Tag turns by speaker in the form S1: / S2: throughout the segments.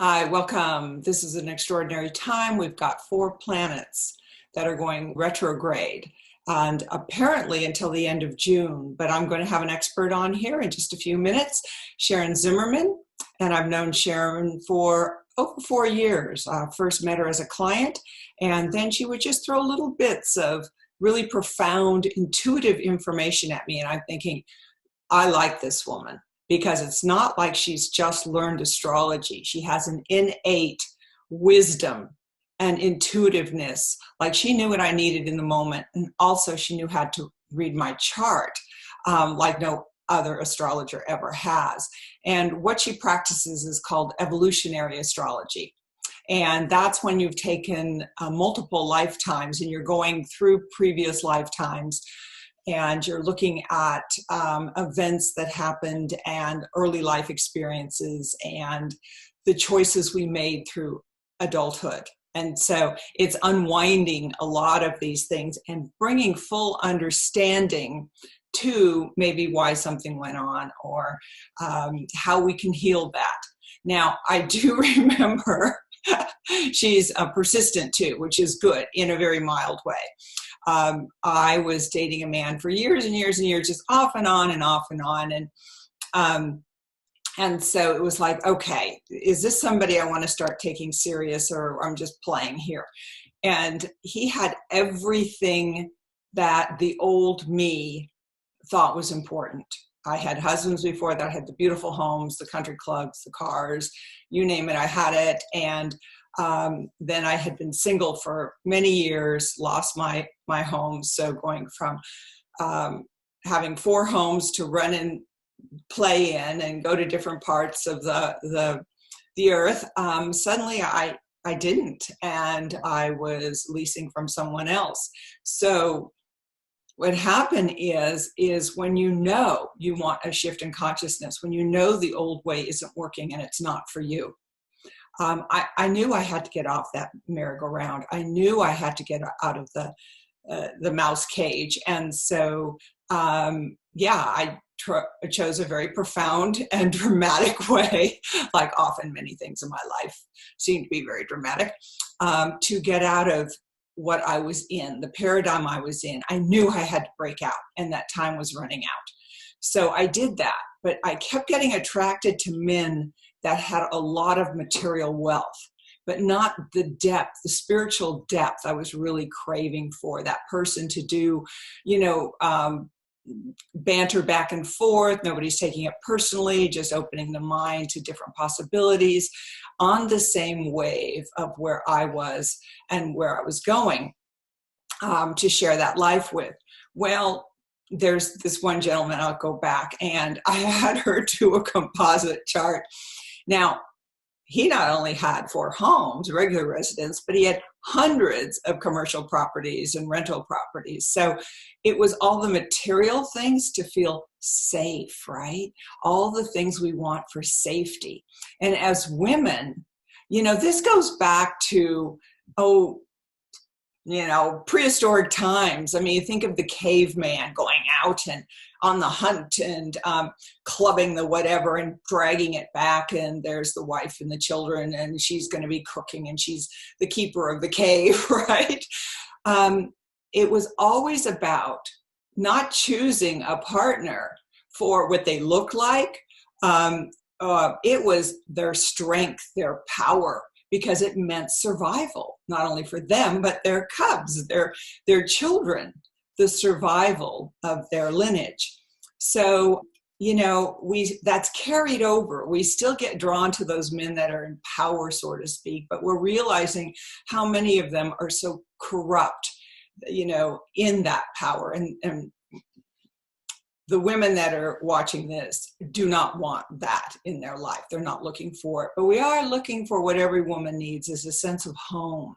S1: Hi, welcome. This is an extraordinary time. We've got 4 planets that are going retrograde, and apparently until the end of June. But I'm going to have an expert on here in just a few minutes, Sharon Zimmerman. And I've known Sharon for over 4 years. First met her as a client, and then she would just throw little bits of really profound, intuitive information at me. And I'm thinking, I like this woman, because it's not like she's just learned astrology. She has an innate wisdom and intuitiveness. Like, she knew what I needed in the moment, and also she knew how to read my chart like no other astrologer ever has. And what she practices is called evolutionary astrology. And that's when you've taken multiple lifetimes and you're going through previous lifetimes, and you're looking at events that happened and early life experiences and the choices we made through adulthood. And so it's unwinding a lot of these things and bringing full understanding to maybe why something went on, or how we can heal that. Now, I do remember she's persistent too, which is good in a very mild way. I was dating a man for years and years and years, just off and on and off and on. And so it was like, okay, is this somebody I want to start taking serious, or I'm just playing here? And he had everything that the old me thought was important. I had husbands before that. I had the beautiful homes, the country clubs, the cars, you name it, I had it. And then I had been single for many years, lost my home. So going from having 4 homes to run and play in and go to different parts of the earth, suddenly I didn't, and I was leasing from someone else. So what happened is when you know you want a shift in consciousness, when you know the old way isn't working and it's not for you, I knew I had to get off that merry-go-round. I knew I had to get out of the mouse cage. And so, I chose a very profound and dramatic way, like often many things in my life seem to be very dramatic, to get out of what I was in, the paradigm I was in. I knew I had to break out, and that time was running out. So I did that, but I kept getting attracted to men that had a lot of material wealth, but not the depth, the spiritual depth I was really craving for. That person to do, banter back and forth. Nobody's taking it personally, just opening the mind to different possibilities on the same wave of where I was and where I was going, to share that life with. Well, there's this one gentleman, I'll go back, and I had her do a composite chart. Now, he not only had 4 homes, regular residents, but he had hundreds of commercial properties and rental properties. So it was all the material things to feel safe, right? All the things we want for safety. And as women, this goes back to, prehistoric times. I mean, you think of the caveman going out and on the hunt and clubbing the whatever and dragging it back, and there's the wife and the children, and she's going to be cooking, and she's the keeper of the cave, right? It was always about not choosing a partner for what they look like. It was their strength, their power, because it meant survival, not only for them, but their cubs, their children, the survival of their lineage. So, that's carried over. We still get drawn to those men that are in power, so to speak, but we're realizing how many of them are so corrupt, in that power. And the women that are watching this do not want that in their life. They're not looking for it. But we are looking for what every woman needs, is a sense of home.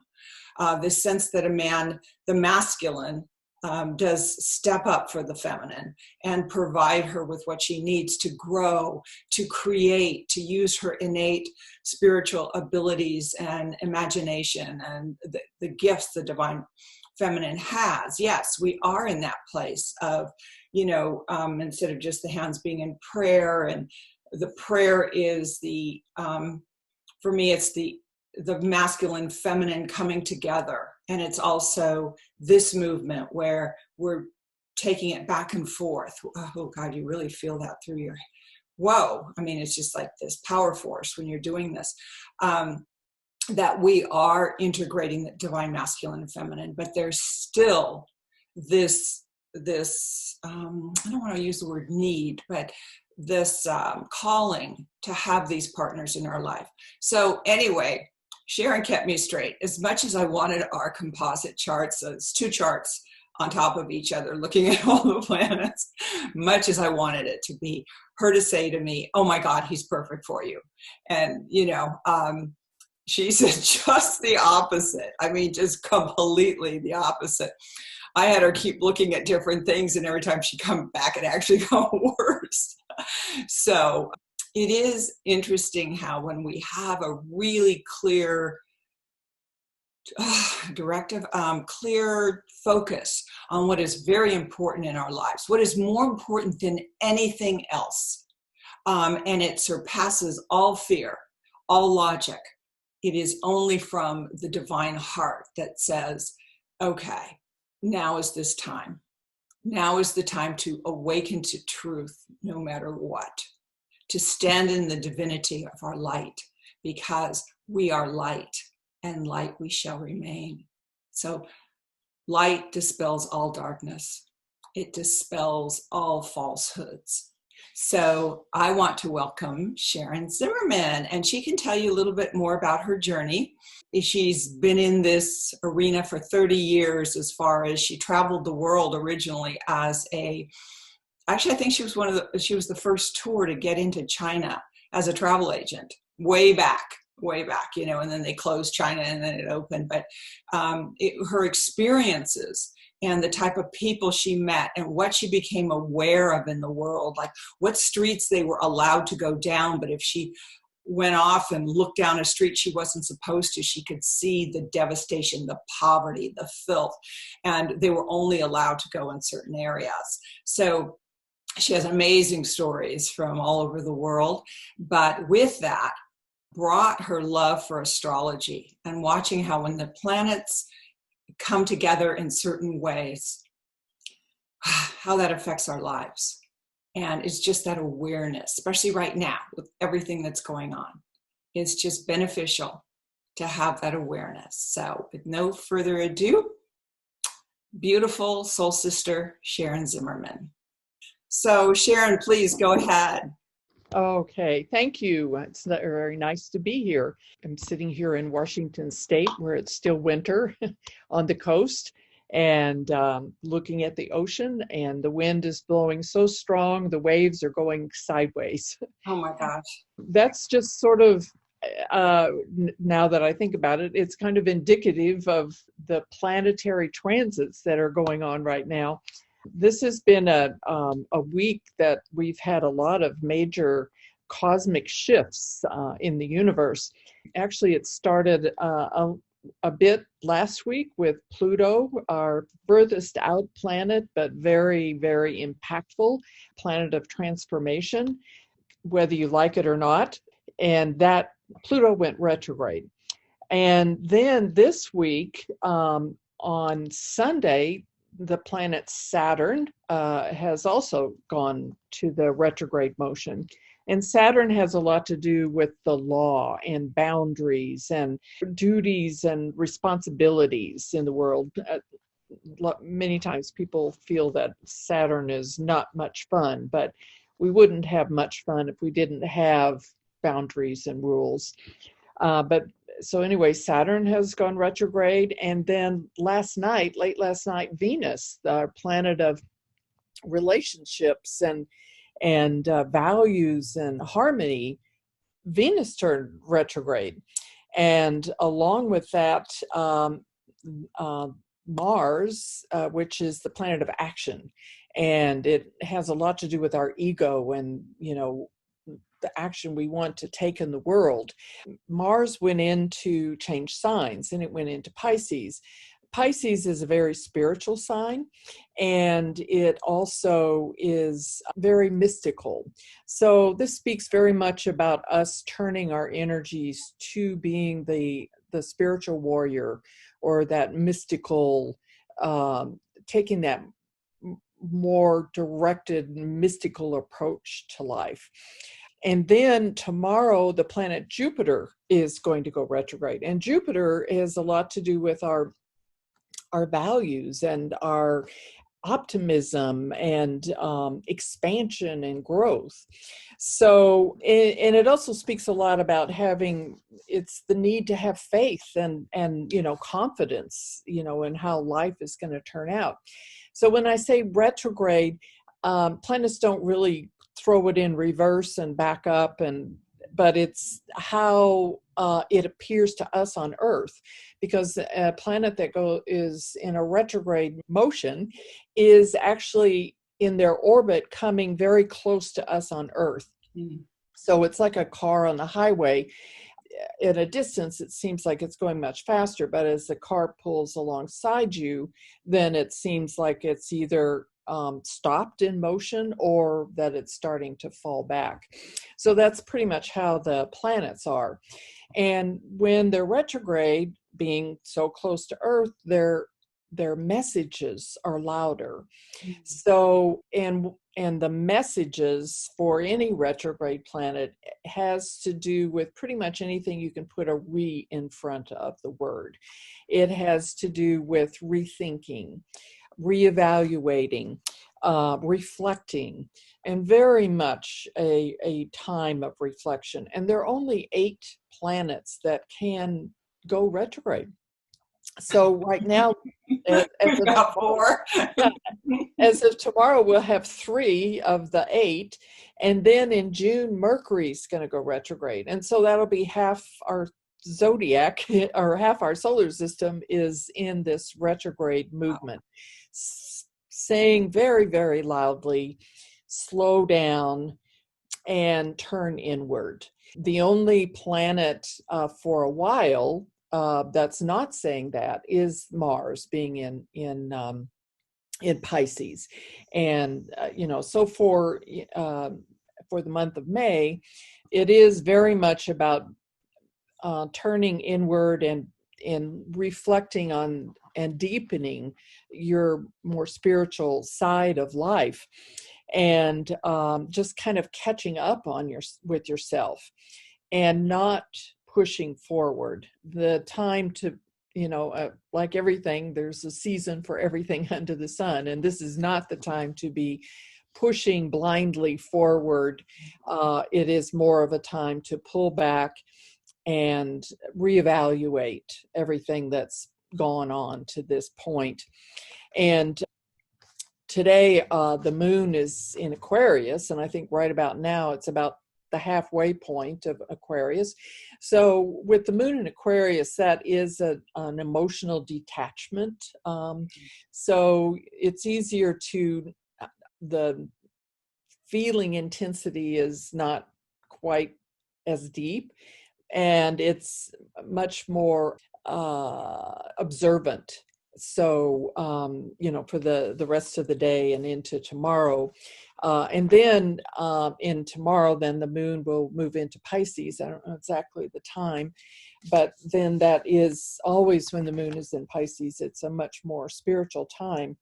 S1: This sense that a man, the masculine, does step up for the feminine and provide her with what she needs to grow, to create, to use her innate spiritual abilities and imagination and the gifts the divine feminine has. Yes, we are in that place of, instead of just the hands being in prayer, and the prayer is the for me, it's the masculine, feminine coming together. And it's also this movement where we're taking it back and forth. Oh God, you really feel that through your, whoa. I mean, it's just like this power force when you're doing this, that we are integrating the divine masculine and feminine, but there's still this, I don't want to use the word need, but this calling to have these partners in our life. So anyway, Sharon kept me straight. As much as I wanted our composite charts, so it's 2 charts on top of each other, looking at all the planets, much as I wanted it to be, her to say to me, oh my God, he's perfect for you. And, she said just the opposite. I mean, just completely the opposite. I had her keep looking at different things, and every time she come back, it actually got worse. So it is interesting how when we have a really clear directive, clear focus on what is very important in our lives, what is more important than anything else, and it surpasses all fear, all logic. It is only from the divine heart that says, okay, now is this time. Now is the time to awaken to truth, no matter what, to stand in the divinity of our light, because we are light, and light we shall remain. So light dispels all darkness. It dispels all falsehoods. So I want to welcome Sharon Zimmerman, and she can tell you a little bit more about her journey. She's been in this arena for 30 years, as far as she traveled the world originally as actually I think she was the first tour to get into China as a travel agent way back, and then they closed China and then it opened. But her experiences and the type of people she met and what she became aware of in the world, like what streets they were allowed to go down, but if she went off and looked down a street she wasn't supposed to, she could see the devastation, the poverty, the filth, and they were only allowed to go in certain areas. So she has amazing stories from all over the world, but with that brought her love for astrology and watching how when the planets come together in certain ways, how that affects our lives. And it's just that awareness, especially right now with everything that's going on. It's just beneficial to have that awareness. So with no further ado, beautiful soul sister, Sharon Zimmerman. So Sharon, please go ahead.
S2: Okay, thank you. It's very nice to be here. I'm sitting here in Washington State where it's still winter on the coast, and looking at the ocean, and the wind is blowing so strong, the waves are going sideways.
S1: Oh my gosh.
S2: That's just sort of, now that I think about it, it's kind of indicative of the planetary transits that are going on right now. This has been a week that we've had a lot of major cosmic shifts in the universe. Actually, it started a bit last week with Pluto, our furthest out planet, but very, very impactful planet of transformation, whether you like it or not. And that Pluto went retrograde. And then this week, on Sunday, the planet Saturn has also gone to the retrograde motion. And Saturn has a lot to do with the law and boundaries and duties and responsibilities in the world. Many times people feel that Saturn is not much fun, but we wouldn't have much fun if we didn't have boundaries and rules. So anyway, Saturn has gone retrograde. And then late last night, Venus, our planet of relationships and values and harmony, Venus turned retrograde. And along with that, Mars, which is the planet of action. And it has a lot to do with our ego and, the action we want to take in the world. Mars went in to change signs, and it went into Pisces. Pisces is a very spiritual sign, and it also is very mystical. So this speaks very much about us turning our energies to being the spiritual warrior, or that mystical, taking that more directed mystical approach to life. And then tomorrow, the planet Jupiter is going to go retrograde. And Jupiter has a lot to do with our values and our optimism and expansion and growth. So, and it also speaks a lot about it's the need to have faith and confidence, in how life is going to turn out. So when I say retrograde, planets don't really throw it in reverse and back up, but it's how it appears to us on Earth, because a planet that is in a retrograde motion is actually in their orbit coming very close to us on Earth. Mm-hmm. So it's like a car on the highway. At a distance, it seems like it's going much faster, but as the car pulls alongside you, then it seems like it's either stopped in motion or that it's starting to fall back. So that's pretty much how the planets are. And when they're retrograde, being so close to Earth, their messages are louder. Mm-hmm. So, and the messages for any retrograde planet has to do with pretty much anything you can put a "re" in front of the word. It has to do with rethinking, reevaluating, reflecting, and very much a time of reflection. And there are only 8 planets that can go retrograde. So right now, as of tomorrow, we'll have 3 of the 8. And then in June, Mercury's going to go retrograde. And so that'll be half our zodiac, or half our solar system is in this retrograde movement, saying very, very loudly, slow down and turn inward. The only planet for a while that's not saying that is Mars, being in Pisces. And so for the month of May, it is very much about turning inward and reflecting on and deepening your more spiritual side of life, and just kind of catching up with yourself and not pushing forward. The time to, like everything, there's a season for everything under the sun, and this is not the time to be pushing blindly forward. It is more of a time to pull back and reevaluate everything that's gone on to this point. And today, the moon is in Aquarius, and I think right about now it's about the halfway point of Aquarius. So with the moon in Aquarius, that is an emotional detachment. So it's easier the feeling intensity is not quite as deep, and it's much more observant. So, for the rest of the day and into tomorrow. And then in tomorrow, then the moon will move into Pisces. I don't know exactly the time, but then that is always when the moon is in Pisces. It's a much more spiritual time.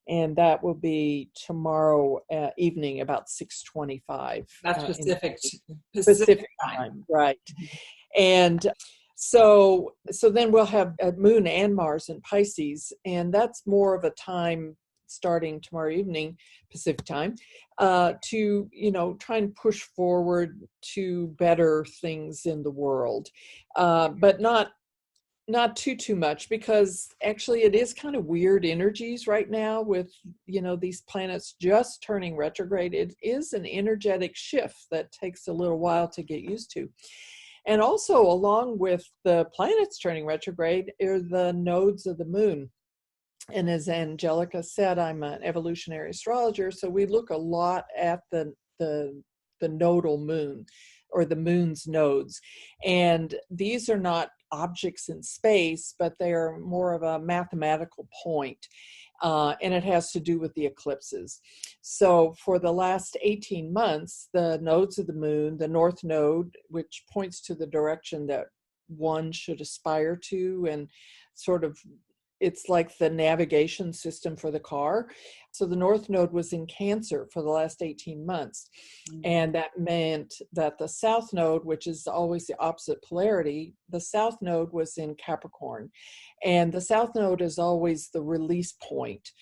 S2: And that will be tomorrow evening about 6:25.
S1: That's
S2: Pacific time, right? And so then we'll have a moon and Mars in Pisces, and that's more of a time starting tomorrow evening Pacific time to try and push forward to better things in the world, but not too much, because actually it is kind of weird energies right now with these planets just turning retrograde. It is an energetic shift that takes a little while to get used to. And also, along with the planets turning retrograde, are the nodes of the moon. And as Angelica said, I'm an evolutionary astrologer, so we look a lot at the nodal moon. or the moon's nodes. And these are not objects in space, but they are more of a mathematical point. And it has to do with the eclipses. So for the last 18 months, the nodes of the moon, the north node, which points to the direction that one should aspire to, and sort of it's like the navigation system for the car. So the north node was in Cancer for the last 18 months. And that meant that the south node, which is always the opposite polarity, the south node was in Capricorn. And the south node is always the release point.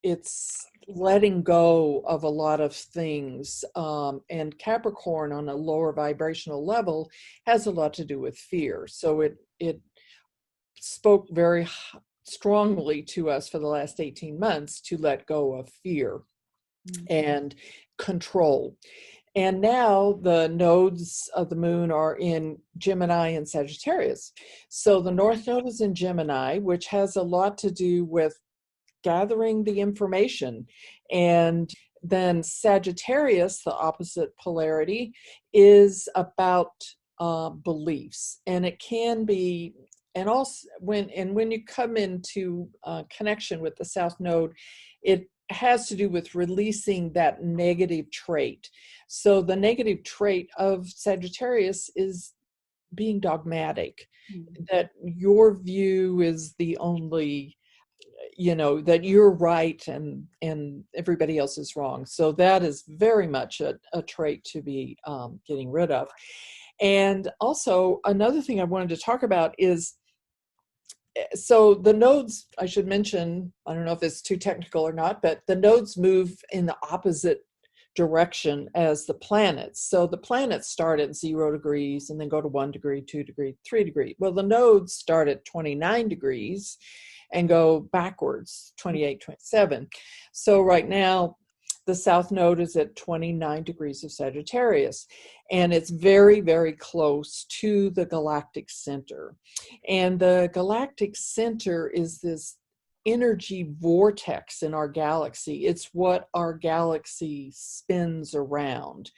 S2: It's letting go of a lot of things. And Capricorn on a lower vibrational level has a lot to do with fear. So it spoke very strongly to us for the last 18 months to let go of fear and control. And now the nodes of the moon are in Gemini and Sagittarius. So the north node is in Gemini, which has a lot to do with gathering the information. And then Sagittarius, the opposite polarity, is about beliefs. And it can be, and also when you come into connection with the south node, it has to do with releasing that negative trait. So the negative trait of Sagittarius is being dogmatic, that your view is the only, that you're right and everybody else is wrong. So that is very much a trait to be getting rid of. And also another thing I wanted to talk about is, so the nodes, I should mention, I don't know if it's too technical or not, but the nodes move in the opposite direction as the planets. So the planets start at 0 degrees and then go to 1 degree, 2 degree, 3 degree. Well, the nodes start at 29 degrees and go backwards, 28, 27. So right now, the south node is at 29 degrees of Sagittarius, and it's very, very close to the galactic center. And the galactic center is this energy vortex in our galaxy. It's what our galaxy spins around.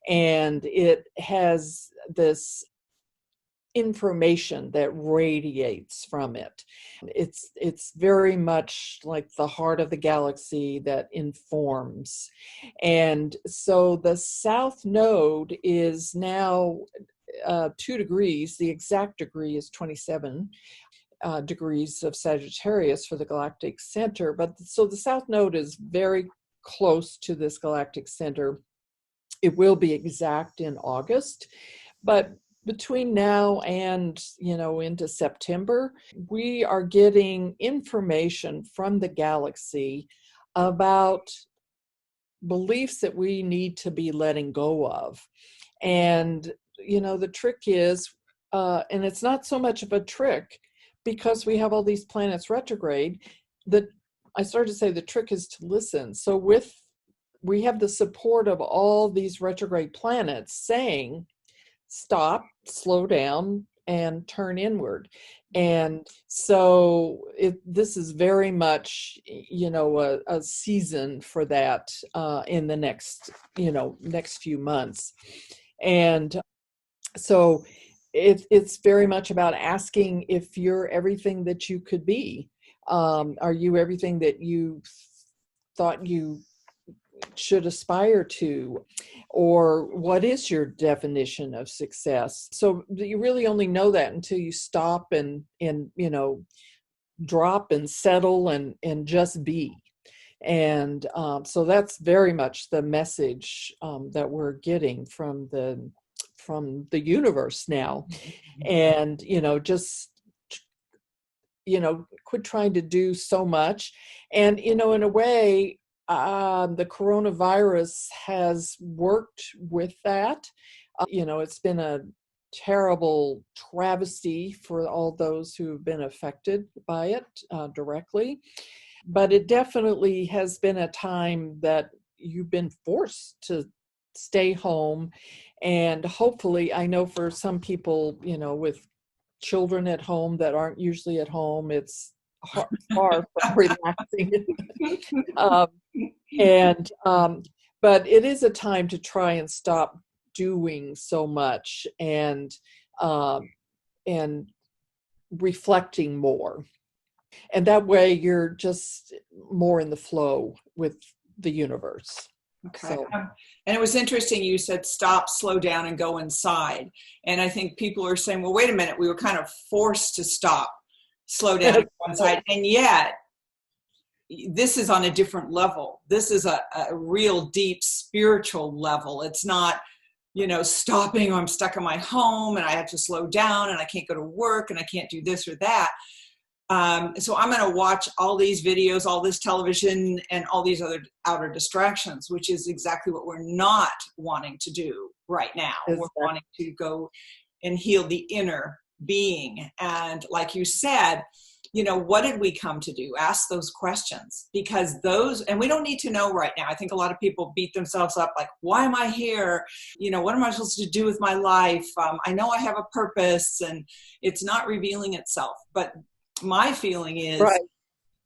S2: And it has this information that radiates from it. It's very much like the heart of the galaxy that informs. And so the south node is now 2 degrees. The exact degree is 27 degrees of Sagittarius for the galactic center. But so the south node is very close to this galactic center. It will be exact in August, but between now and, into September, we are getting information from the galaxy about beliefs that we need to be letting go of. And, the trick is, and it's not so much of a trick because we have all these planets retrograde, that I started to say the trick is to listen. So we have the support of all these retrograde planets saying, stop, slow down, and turn inward. And so this is very much, a season for that in the next few months. And so it's very much about asking if you're everything that you could be. Are you everything that you thought you should aspire to? Or what is your definition of success? So you really only know that until you stop and drop and settle and just be. And so that's very much the message that we're getting from the universe now. And just quit trying to do so much. And in a way, the coronavirus has worked with that. It's been a terrible travesty for all those who've been affected by it directly. But it definitely has been a time that you've been forced to stay home. And hopefully, I know for some people, with children at home that aren't usually at home, it's far from relaxing. But it is a time to try and stop doing so much and reflecting more. And that way you're just more in the flow with the universe.
S1: Okay.
S2: So.
S1: And it was interesting, you said stop, slow down, and go inside. And I think people are saying, well, wait a minute, we were kind of forced to stop, slow down, and go inside. And yet, this is on a different level. This is a real deep spiritual level. It's not, stopping, I'm stuck in my home and I have to slow down and I can't go to work and I can't do this or that. So I'm going to watch all these videos, all this television, and all these other outer distractions, which is exactly what we're not wanting to do right now. Exactly. We're wanting to go and heal the inner being. And like you said, what did we come to do? Ask those questions, because and we don't need to know right now. I think a lot of people beat themselves up like, why am I here? What am I supposed to do with my life? I know I have a purpose, and it's not revealing itself. But my feeling is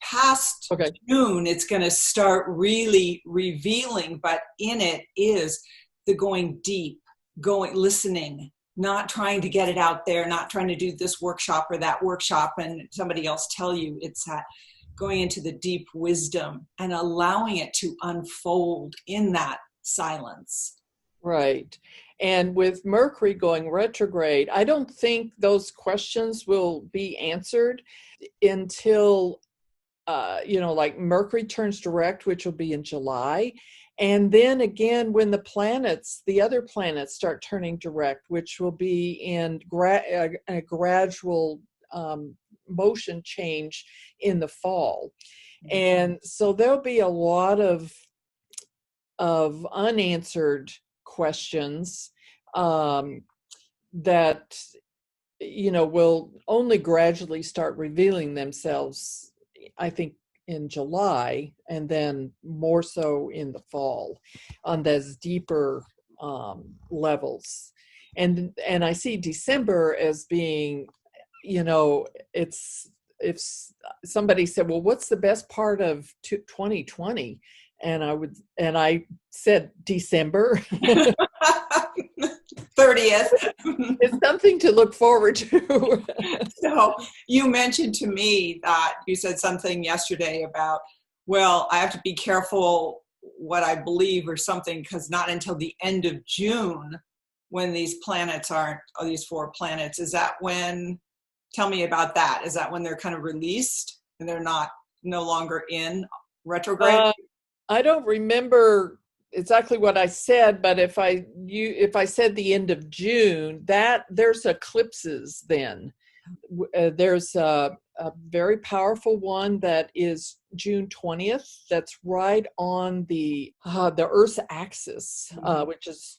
S1: past June, it's going to start really revealing, but in it is the going deep, listening, not trying to get it out there, not trying to do this workshop or that workshop and somebody else tell you. It's that going into the deep wisdom and allowing it to unfold in that silence.
S2: Right. And with Mercury going retrograde, I don't think those questions will be answered until, like Mercury turns direct, which will be in July. And then again, when the other planets start turning direct, which will be in a gradual motion change in the fall. And so there'll be a lot of unanswered questions that will only gradually start revealing themselves, I think, in July, and then more so in the fall on those deeper levels. And I see December as being, it's, if somebody said, well, what's the best part of 2020? And I said December.
S1: 30th.
S2: It's something to look forward to.
S1: So you mentioned to me that you said something yesterday about, well, I have to be careful what I believe or something, because not until the end of June when these planets these 4 planets, is that when, tell me about that. Is that when they're kind of released and they're no longer in retrograde?
S2: I don't remember exactly what I said, but if I said the end of June, that there's eclipses then. There's a very powerful one that is June 20th. That's right on the Earth's axis, which is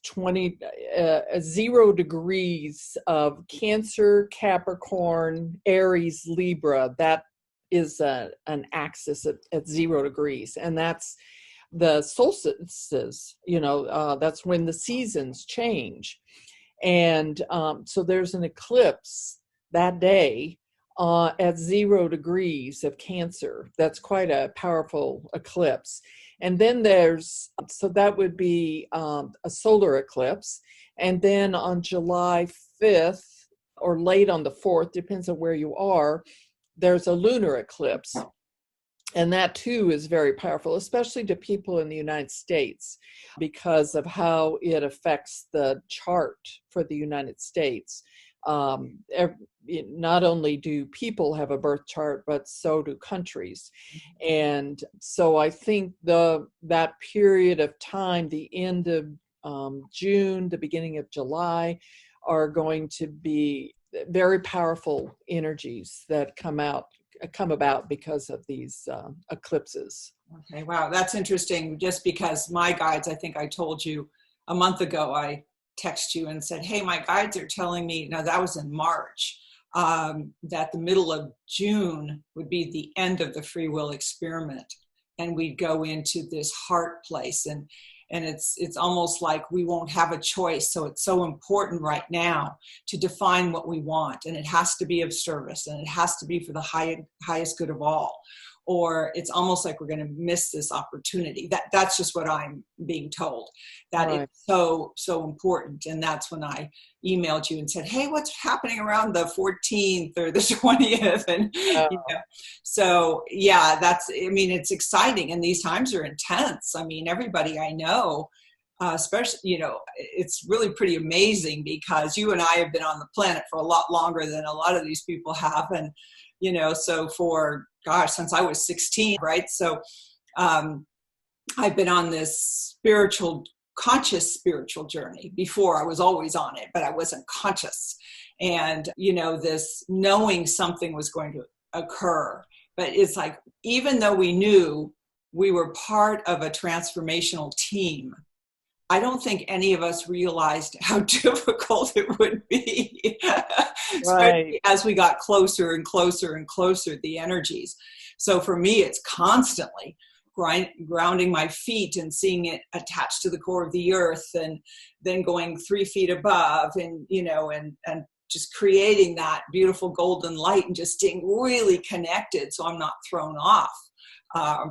S2: 0 degrees of Cancer, Capricorn, Aries, Libra. That is an axis at 0 degrees, and that's the solstices. That's when the seasons change, and so there's an eclipse that day at 0 degrees of Cancer. That's quite a powerful eclipse. And then so that would be a solar eclipse. And then on July 5th or late on the 4th, depends on where you are, there's a lunar eclipse. And that too is very powerful, especially to people in the United States, because of how it affects the chart for the United States. Not only do people have a birth chart, but so do countries. And so I think that period of time, the end of June, the beginning of July, are going to be very powerful energies that come about because of these eclipses.
S1: Okay, wow, that's interesting. Just because my guides, I think I told you a month ago, I text you and said, hey, my guides are telling me, now that was in March, that the middle of June would be the end of the free will experiment. And we'd go into this heart place, and it's almost like we won't have a choice. So it's so important right now to define what we want, and it has to be of service, and it has to be for the highest good of all. or it's almost like we're going to miss this opportunity. That's just what I'm being told, that
S2: Right.
S1: it's so important. And that's when I emailed you and said, hey, what's happening around the 14th or the 20th? And, so yeah, it's exciting. And these times are intense. I mean, everybody I know, especially, it's really pretty amazing because you and I have been on the planet for a lot longer than a lot of these people have. And, so since I was 16, right? So I've been on this conscious spiritual journey. Before I was always on it, but I wasn't conscious. And, this knowing something was going to occur. But it's like, even though we knew we were part of a transformational team, I don't think any of us realized how difficult it would be,
S2: Right.
S1: as we got closer and closer and closer, the energies. So for me, it's constantly grounding my feet and seeing it attached to the core of the earth, and then going 3 feet above, and and just creating that beautiful golden light and just staying really connected so I'm not thrown off.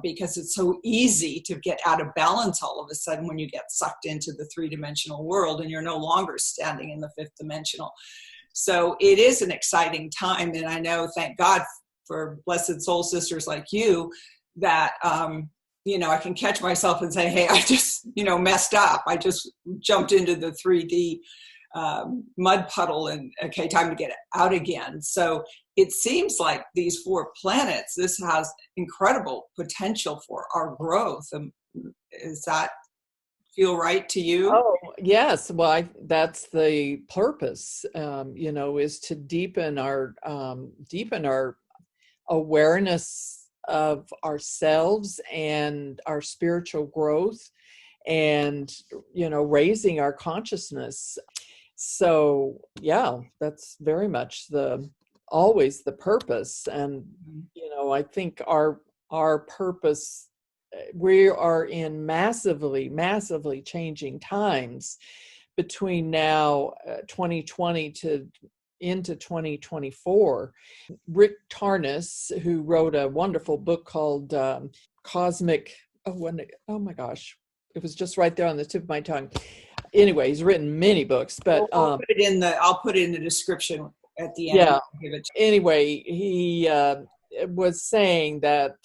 S1: Because it's so easy to get out of balance all of a sudden when you get sucked into the 3-dimensional world and you're no longer standing in the 5th dimensional. So it is an exciting time. And I know, thank God for blessed soul sisters like you, that, I can catch myself and say, hey, I just, messed up. I just jumped into the 3D mud puddle, and okay, time to get out again. So it seems like these 4 planets, this has incredible potential for our growth. Does that feel right to you?
S2: Oh, yes. Well, that's the purpose, is to deepen our awareness of ourselves and our spiritual growth, and, raising our consciousness. So yeah, that's very much always the purpose. And, I think our purpose, we are in massively changing times between now, 2020 to into 2024. Rick Tarnas, who wrote a wonderful book called Cosmic, oh my gosh, it was just right there on the tip of my tongue. Anyway, he's written many books, but
S1: I'll put it in the description at the end.
S2: Yeah. Anyway, he was saying that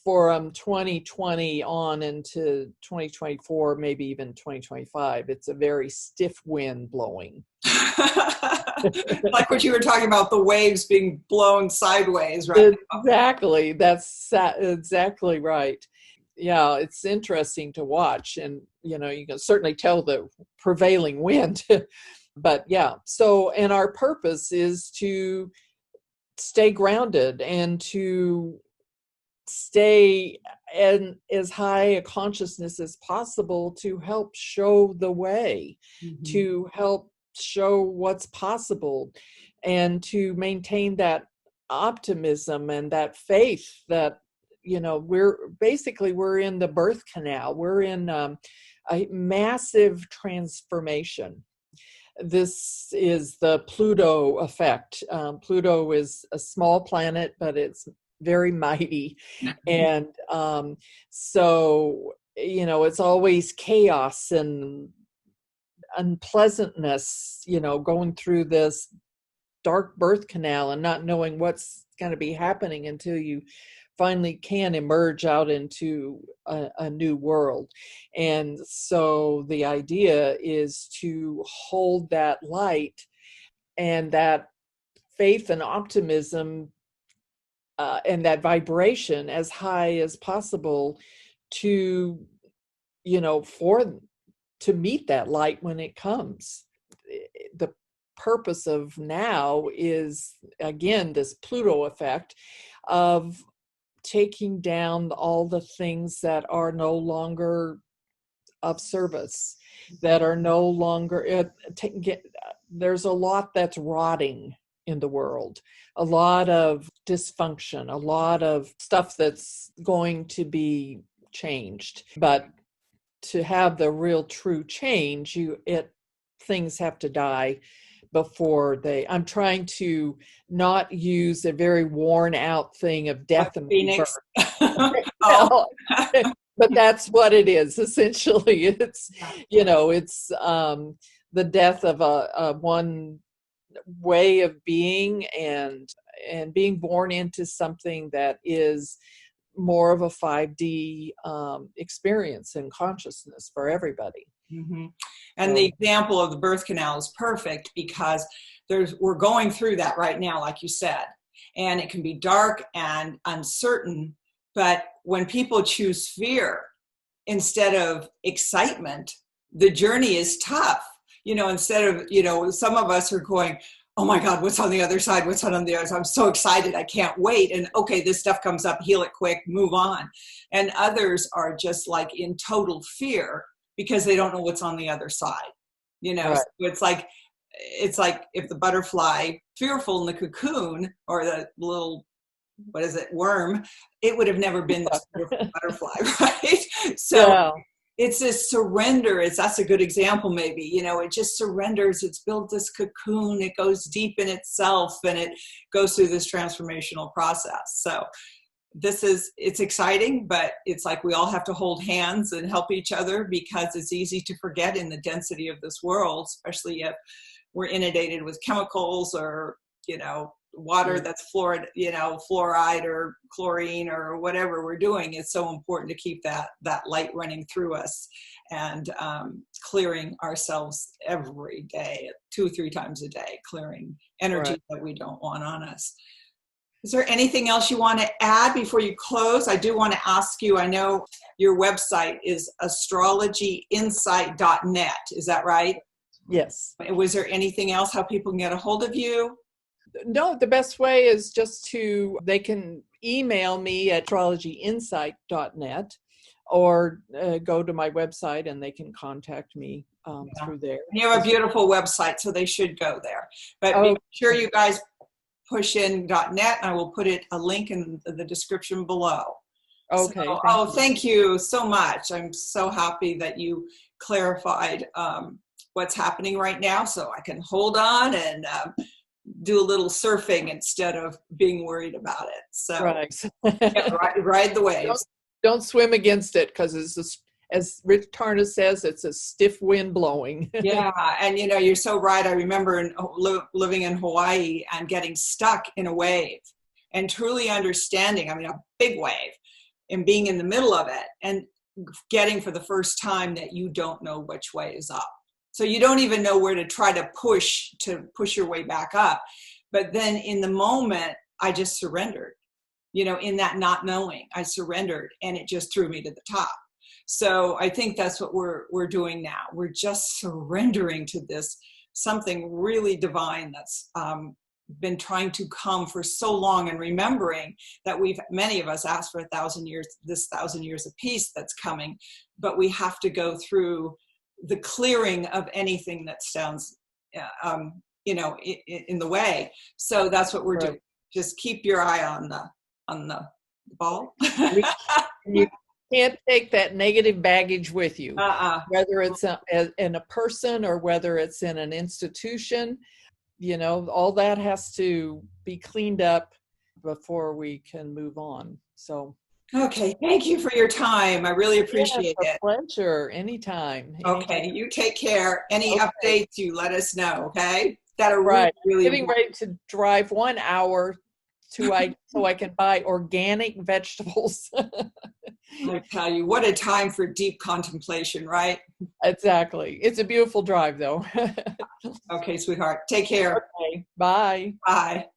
S2: for 2020 on into 2024, maybe even 2025, it's a very stiff wind blowing.
S1: Like what you were talking about, the waves being blown sideways, right?
S2: Exactly. That's exactly right. Yeah, it's interesting to watch, and you can certainly tell the prevailing wind. But yeah, and our purpose is to stay grounded and to stay in as high a consciousness as possible, to help show the way, to help show what's possible, and to maintain that optimism and that faith that, we're in the birth canal. We're in a massive transformation. This is the Pluto effect. Pluto is a small planet, but it's very mighty. And so, it's always chaos and unpleasantness, going through this dark birth canal and not knowing what's going to be happening until you finally can emerge out into a new world. And so the idea is to hold that light and that faith and optimism and that vibration as high as possible to, to meet that light when it comes. The purpose of now is, again, this Pluto effect of taking down all the things that are no longer of service, that are no longer, there's a lot that's rotting in the world, a lot of dysfunction, a lot of stuff that's going to be changed. But to have the real true change, things have to die before I'm trying to not use a very worn out thing of death and
S1: Phoenix.
S2: rebirth. But that's what it is. Essentially, it's, it's the death of a one way of being, and being born into something that is more of a 5D experience and consciousness for everybody.
S1: Mm-hmm. And the example of the birth canal is perfect, because we're going through that right now, like you said, and it can be dark and uncertain. But when people choose fear instead of excitement, the journey is tough. Instead of, some of us are going, oh my God, what's on the other side? What's on the other side? I'm so excited. I can't wait. And okay, this stuff comes up, heal it quick, move on. And others are just like in total fear because they don't know what's on the other side. Right. So it's like if the butterfly, fearful in the cocoon, or the little, worm, it would have never been this butterfly, right? So it's this surrender. That's a good example, maybe. It just surrenders. It's built this cocoon. It goes deep in itself, and it goes through this transformational process. So it's exciting, but it's like we all have to hold hands and help each other, because it's easy to forget in the density of this world, especially if we're inundated with chemicals or, water that's fluoride or chlorine or whatever we're doing. It's so important to keep that light running through us, and clearing ourselves every day, 2 or 3 times a day, clearing energy that we don't want on us. Is there anything else you want to add before you close? I do want to ask you, I know your website is astrologyinsight.net. Is that right?
S2: Yes.
S1: Was there anything else, how people can get a hold of you?
S2: No, the best way is they can email me at astrologyinsight.net, or go to my website and they can contact me through there.
S1: You have a beautiful website, so they should go there. But be sure you guys push in .net. I will put a link in the description below.
S2: Okay.
S1: So, thank you so much. I'm so happy that you clarified what's happening right now, so I can hold on and do a little surfing instead of being worried about it. So ride the waves.
S2: Don't swim against it, because as Rich Tarnas says, it's a stiff wind blowing.
S1: Yeah, and you're so right. I remember living in Hawaii and getting stuck in a wave, and truly understanding, a big wave, and being in the middle of it, and getting for the first time that you don't know which way is up. So you don't even know where to try to push your way back up. But then in the moment, I just surrendered, in that not knowing, I surrendered, and it just threw me to the top. So I think that's what we're doing now. We're just surrendering to this something really divine that's been trying to come for so long, and remembering that many of us asked for 1,000 years, this 1,000 years of peace that's coming, but we have to go through the clearing of anything that stands, in the way. So that's what we're doing. Just keep your eye on the ball.
S2: You can't take that negative baggage with you, whether it's in a person or whether it's in an institution. All that has to be cleaned up before we can move on. So.
S1: Okay, thank you for your time. I really appreciate it.
S2: Pleasure. Anytime.
S1: Okay, you take care. Any updates, you let us know, okay? That are really
S2: getting ready to drive 1 hour so I can buy organic vegetables.
S1: I tell you, what a time for deep contemplation, right?
S2: Exactly. It's a beautiful drive, though.
S1: Okay, sweetheart. Take care.
S2: Okay. Bye.
S1: Bye.